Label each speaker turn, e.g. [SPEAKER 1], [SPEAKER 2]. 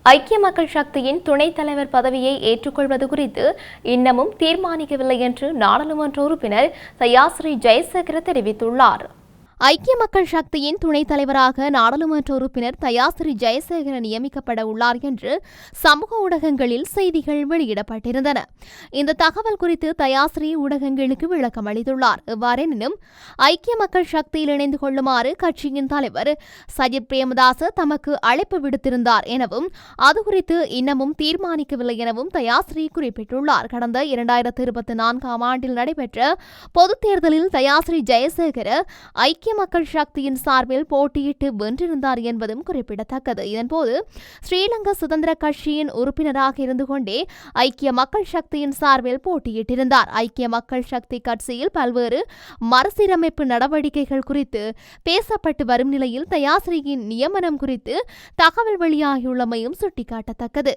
[SPEAKER 1] ஐக்கிய மக்கள் சக்தியின் துணைத் தலைவர் பதவியை ஏற்றுக்கொள்வது குறித்து இன்னமும் தீர்மானிக்கவில்லை என்று நாடாளுமன்ற உறுப்பினர் தயாஸ்ரீ ஜெயசேகர தெரிவித்துள்ளார். ஐக்கிய மக்கள் சக்தியின் துணைத் தலைவராக நாடாளுமன்ற உறுப்பினர் தயாஸ்ரீ ஜெயசேகர நியமிக்கப்பட உள்ளார் என்று சமூக ஊடகங்களில் செய்திகள் வெளியிடப்பட்டிருந்தன. இந்த தகவல் குறித்து தயாஸ்ரீ ஊடகங்களுக்கு விளக்கம் அளித்துள்ளார். எவ்வாறெனினும் ஐக்கிய மக்கள் சக்தியில் இணைந்து கொள்ளுமாறு கட்சியின் தலைவர் சஜித் பிரேமதாச தமக்கு அழைப்பு விடுத்திருந்தார் எனவும் அது குறித்து இன்னமும் தீர்மானிக்கவில்லை எனவும் தயாஸ்ரீ குறிப்பிட்டுள்ளார். கடந்த 2024 ஆண்டில் நடைபெற்ற பொதுத் தேர்தலில் தயாஸ்ரீ ஜெயசேகர ஐக்கிய மக்கள் சக்தியின் சார்பில் போட்டியிட்டு வென்றிருந்தார் என்பதும் குறிப்பிடத்தக்கது. இதன்போது ஸ்ரீலங்கா சுதந்திர கட்சியின் உறுப்பினராக இருந்து கொண்டே ஐக்கிய மக்கள் சக்தியின் சார்பில் போட்டியிட்டிருந்தார். ஐக்கிய மக்கள் சக்தி கட்சியில் பல்வேறு மறுசீரமைப்பு நடவடிக்கைகள் குறித்து பேசப்பட்டு வரும் நிலையில் தயாஸ்ரீயின் நியமனம் குறித்து தகவல் வெளியாகியுள்ளமையும் சுட்டிக்காட்டத்தக்கது.